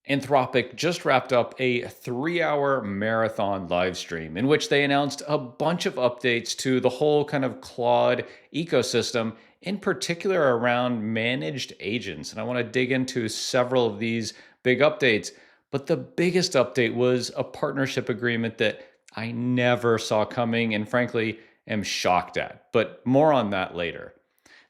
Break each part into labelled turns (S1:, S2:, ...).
S1: Anthropic just wrapped up a 3-hour marathon live stream in which they announced a bunch of updates to the whole kind of Claude ecosystem, in particular around managed agents. And I want to dig into several of these big updates. But the biggest update was a partnership agreement that I never saw coming and frankly am shocked at. But more on that later.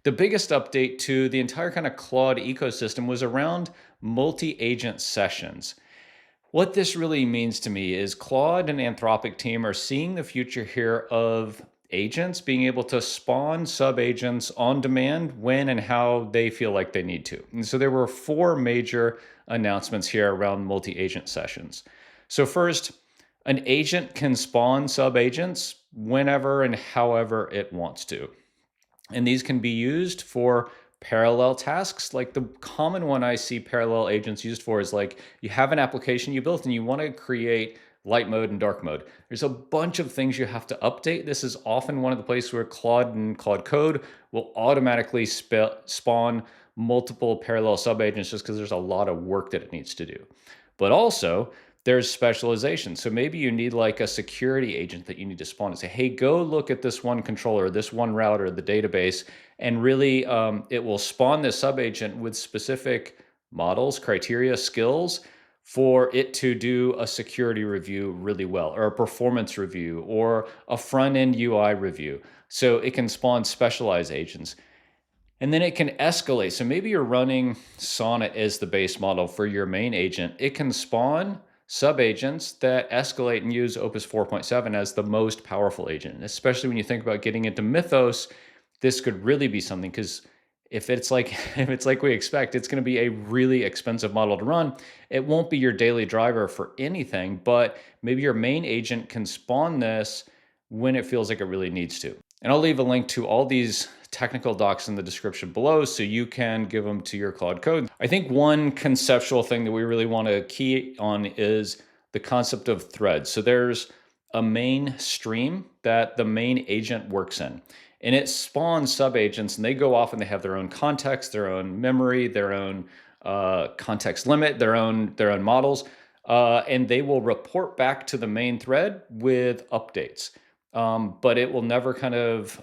S1: The biggest update to the entire kind of Claude ecosystem was around multi-agent sessions. What this really means to me is Claude and Anthropic team are seeing the future here of agents being able to spawn sub-agents on demand when and how they feel like they need to. And so there were four major announcements here around multi-agent sessions. So first, an agent can spawn sub-agents whenever and however it wants to. And these can be used for parallel tasks. Like the common one I see parallel agents used for is like you have an application you built and you want to create light mode and dark mode. There's a bunch of things you have to update. This is often one of the places where Claude and Claude Code will automatically spawn multiple parallel subagents just because there's a lot of work that it needs to do. But also, there's specialization. So maybe you need like a security agent that you need to spawn and say, hey, go look at this one controller, this one router, the database, and really it will spawn this subagent with specific models, criteria, skills for it to do a security review really well, or a performance review, or a front-end UI review. So it can spawn specialized agents. And then it can escalate. So maybe you're running Sonnet as the base model for your main agent. It can spawn sub-agents that escalate and use Opus 4.7 as the most powerful agent. And especially when you think about getting into Mythos, this could really be something, because if it's like we expect, it's going to be a really expensive model to run. It won't be your daily driver for anything, but maybe your main agent can spawn this when it feels like it really needs to. And I'll leave a link to all these technical docs in the description below so you can give them to your Claude Code. I think one conceptual thing that we really want to key on is the concept of threads. So there's a main stream that the main agent works in, and it spawns sub-agents, and they go off and they have their own context, their own memory, their own context limit, their own models, and they will report back to the main thread with updates. But it will never kind of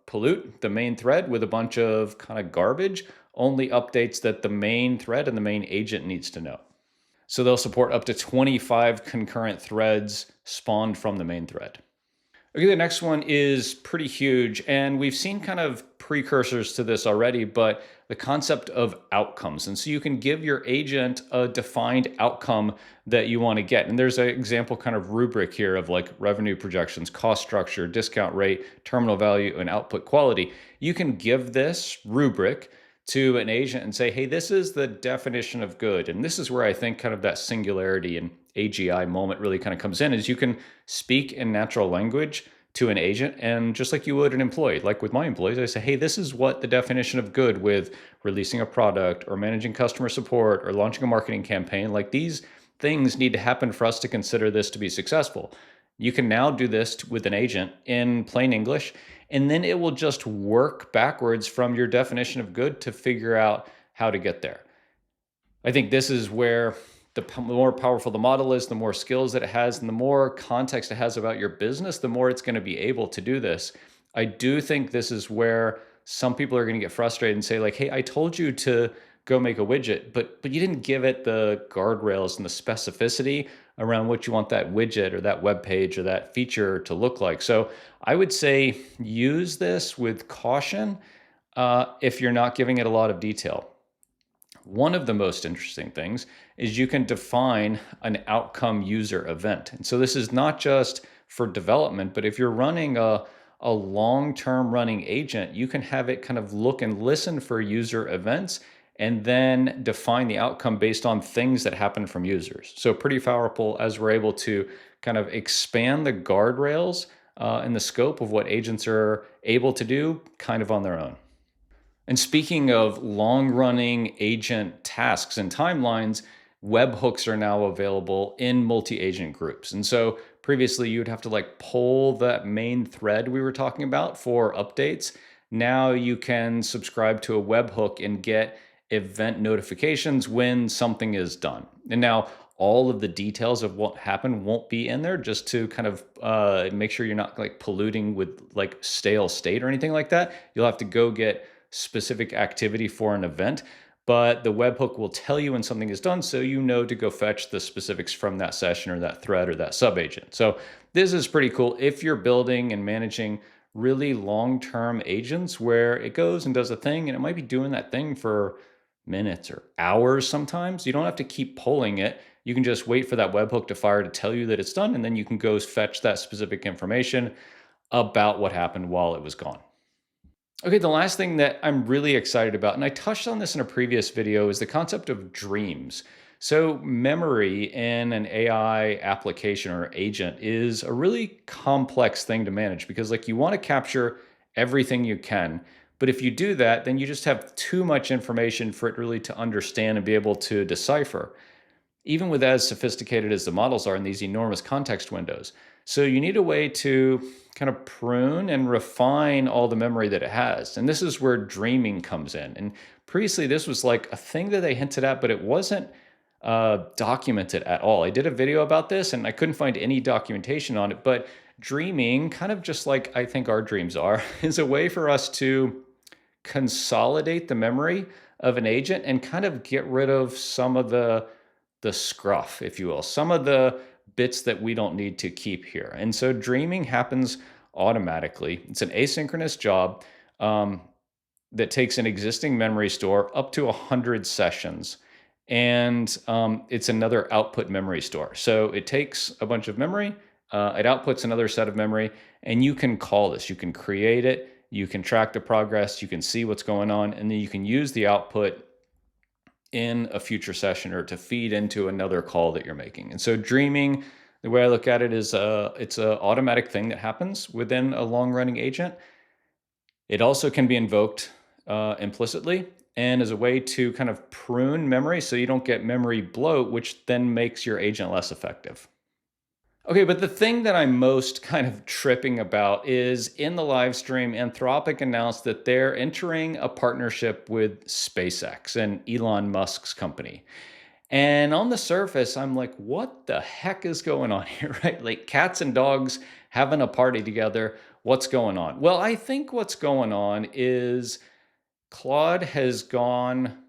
S1: pollute the main thread with a bunch of kind of garbage, only updates that the main thread and the main agent needs to know. So they'll support up to 25 concurrent threads spawned from the main thread. Okay, the next one is pretty huge, and we've seen kind of precursors to this already, but the concept of outcomes. And so you can give your agent a defined outcome that you want to get. And there's an example kind of rubric here of like revenue projections, cost structure, discount rate, terminal value, and output quality. You can give this rubric to an agent and say, hey, this is the definition of good. And this is where I think kind of that singularity and AGI moment really kind of comes in, is you can speak in natural language to an agent, and just like you would an employee, like with my employees, I say, hey, this is what the definition of good with releasing a product or managing customer support or launching a marketing campaign, like these things need to happen for us to consider this to be successful. You can now do this with an agent in plain English, and then it will just work backwards from your definition of good to figure out how to get there. I think this is where the more powerful the model is, the more skills that it has, and the more context it has about your business, the more it's going to be able to do this. I do think this is where some people are going to get frustrated and say like, hey, I told you to go make a widget, but you didn't give it the guardrails and the specificity around what you want that widget or that web page or that feature to look like. So I would say use this with caution if you're not giving it a lot of detail. One of the most interesting things is you can define an outcome user event. And so this is not just for development, but if you're running a long-term running agent, you can have it kind of look and listen for user events and then define the outcome based on things that happen from users. So pretty powerful as we're able to kind of expand the guardrails and the scope of what agents are able to do kind of on their own. And speaking of long-running agent tasks and timelines, webhooks are now available in multi-agent groups. And so previously you'd have to like pull that main thread we were talking about for updates. Now you can subscribe to a webhook and get event notifications when something is done. And now all of the details of what happened won't be in there, just to kind of make sure you're not like polluting with like stale state or anything like that. You'll have to go get specific activity for an event, but the webhook will tell you when something is done, so you know to go fetch the specifics from that session or that thread or that subagent. So this is pretty cool if you're building and managing really long-term agents where it goes and does a thing and it might be doing that thing for minutes or hours sometimes. You don't have to keep pulling it. You can just wait for that webhook to fire to tell you that it's done, and then you can go fetch that specific information about what happened while it was gone. Okay, the last thing that I'm really excited about, and I touched on this in a previous video, is the concept of dreams. So, memory in an AI application or agent is a really complex thing to manage because, like, you want to capture everything you can. But if you do that, then you just have too much information for it really to understand and be able to decipher, even with as sophisticated as the models are in these enormous context windows. So you need a way to kind of prune and refine all the memory that it has. And this is where dreaming comes in. And previously, this was like a thing that they hinted at, but it wasn't documented at all. I did a video about this and I couldn't find any documentation on it. But dreaming, kind of just like I think our dreams are, is a way for us to consolidate the memory of an agent and kind of get rid of some of the scruff, if you will, some of the bits that we don't need to keep here. And so dreaming happens automatically. It's an asynchronous job um, that takes an existing memory store up to 100 sessions. And it's another output memory store. So it takes a bunch of memory, it outputs another set of memory, and you can call this. You can create it, you can track the progress, you can see what's going on, and then you can use the output in a future session or to feed into another call that you're making. And so dreaming, the way I look at it is it's an automatic thing that happens within a long running agent. It also can be invoked implicitly and as a way to kind of prune memory so you don't get memory bloat, which then makes your agent less effective. Okay, but the thing that I'm most kind of tripping about is in the live stream, Anthropic announced that they're entering a partnership with SpaceX and Elon Musk's company. And on the surface, I'm like, what the heck is going on here, right? Like cats and dogs having a party together. What's going on? Well, I think what's going on is Claude has gone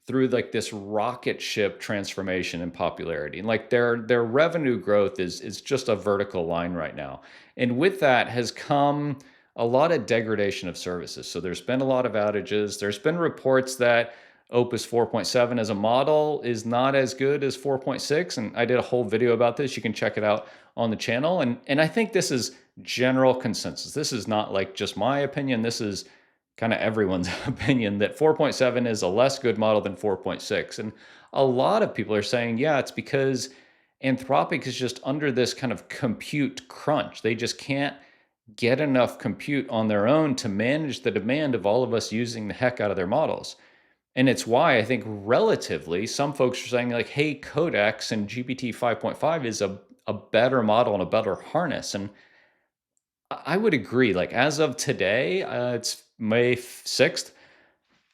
S1: through like this rocket ship transformation in popularity. And like their revenue growth is just a vertical line right now. And with that has come a lot of degradation of services. So there's been a lot of outages. There's been reports that Opus 4.7 as a model is not as good as 4.6. And I did a whole video about this. You can check it out on the channel. And I think this is general consensus. This is not like just my opinion. This is kind of everyone's opinion that 4.7 is a less good model than 4.6. And a lot of people are saying, yeah, it's because Anthropic is just under this kind of compute crunch. They just can't get enough compute on their own to manage the demand of all of us using the heck out of their models. And it's why I think relatively some folks are saying like, hey, Codex and GPT 5.5 is a better model and a better harness. And I would agree. Like as of today, it's May 6th.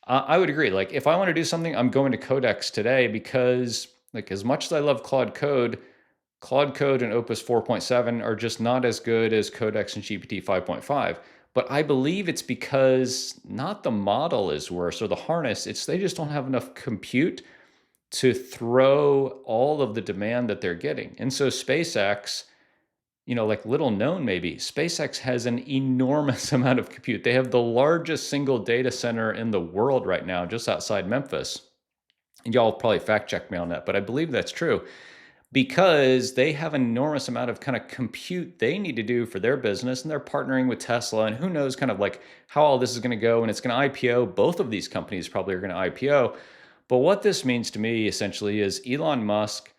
S1: I would agree. Like if I want to do something, I'm going to Codex today because like as much as I love Claude Code and Opus 4.7 are just not as good as Codex and GPT 5.5. But I believe it's because not the model is worse or the harness, it's they just don't have enough compute to throw all of the demand that they're getting. And so SpaceX, like little known maybe, SpaceX has an enormous amount of compute. They have the largest single data center in the world right now, just outside Memphis. And y'all probably fact check me on that, but I believe that's true because they have an enormous amount of kind of compute they need to do for their business. And they're partnering with Tesla and who knows kind of like how all this is going to go. And it's going to IPO. Both of these companies probably are going to IPO. But what this means to me essentially is Elon Musk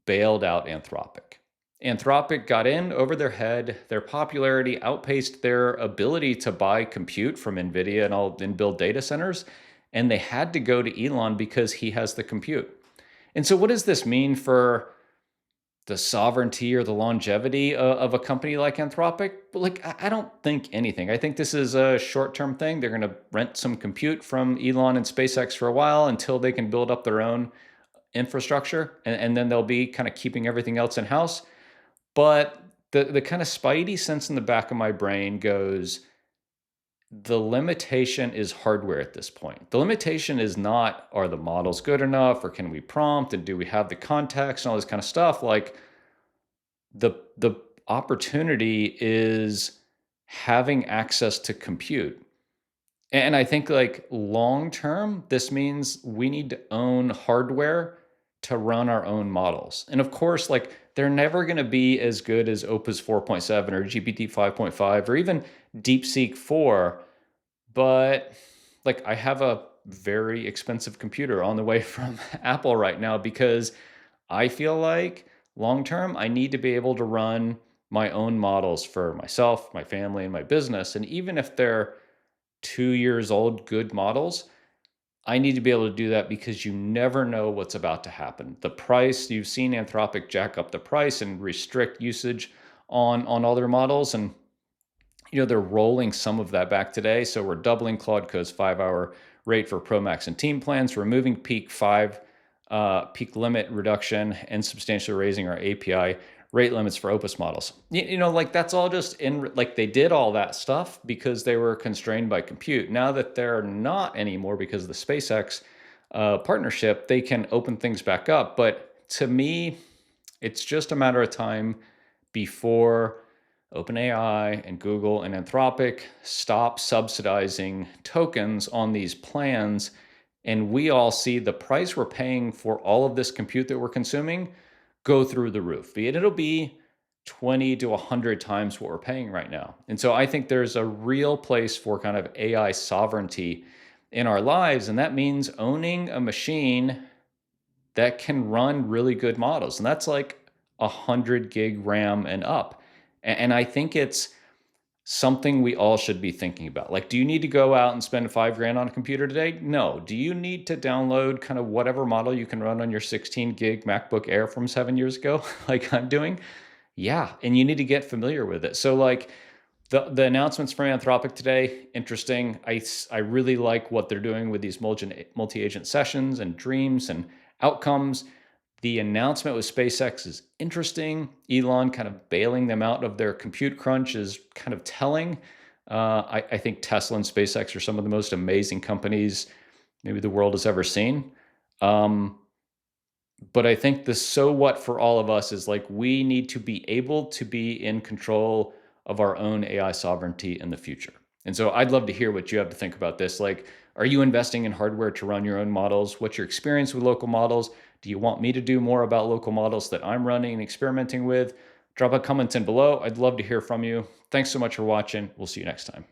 S1: bailed out Anthropic. Anthropic got in over their head. Their popularity outpaced their ability to buy compute from NVIDIA and build data centers. And they had to go to Elon because he has the compute. And so what does this mean for the sovereignty or the longevity of a company like Anthropic? But like, I don't think anything. I think this is a short-term thing. They're going to rent some compute from Elon and SpaceX for a while until they can build up their own infrastructure, and then they'll be kind of keeping everything else in house. But the kind of spidey sense in the back of my brain goes, the limitation is hardware at this point. The limitation is not, are the models good enough, or can we prompt, and do we have the context and all this kind of stuff? Like, the opportunity is having access to compute. And I think, like, long term, this means we need to own hardware to run our own models. And of course, like, they're never going to be as good as Opus 4.7 or GPT 5.5 or even DeepSeek 4. But like, I have a very expensive computer on the way from Apple right now because I feel like long term, I need to be able to run my own models for myself, my family, and my business. And even if they're 2 years old, good models, I need to be able to do that because you never know what's about to happen. The price, you've seen Anthropic jack up the price and restrict usage on all their models. And they're rolling some of that back today. So we're doubling Claude Code's 5-hour rate for Pro Max and Team plans, removing peak limit reduction, and substantially raising our API rate limits for Opus models. Like, that's all just like, they did all that stuff because they were constrained by compute. Now that they're not anymore because of the SpaceX partnership, they can open things back up. But to me, it's just a matter of time before OpenAI and Google and Anthropic stop subsidizing tokens on these plans, and we all see the price we're paying for all of this compute that we're consuming go through the roof. It'll be 20 to 100 times what we're paying right now. And so I think there's a real place for kind of AI sovereignty in our lives, and that means owning a machine that can run really good models. And that's like 100 gig RAM and up. And I think it's something we all should be thinking about. Like, do you need to go out and spend $5,000 on a computer today? No. Do you need to download kind of whatever model you can run on your 16 gig MacBook Air from 7 years ago, like I'm doing? Yeah. And you need to get familiar with it. So, like, the announcements from Anthropic today, interesting. I really like what they're doing with these multi-agent sessions and dreams and outcomes. The announcement with SpaceX is interesting. Elon kind of bailing them out of their compute crunch is kind of telling. I think Tesla and SpaceX are some of the most amazing companies maybe the world has ever seen. But I think the so what for all of us is, like, we need to be able to be in control of our own AI sovereignty in the future. And so I'd love to hear what you have to think about this. Like, are you investing in hardware to run your own models? What's your experience with local models? Do you want me to do more about local models that I'm running and experimenting with? Drop a comment in below. I'd love to hear from you. Thanks so much for watching. We'll see you next time.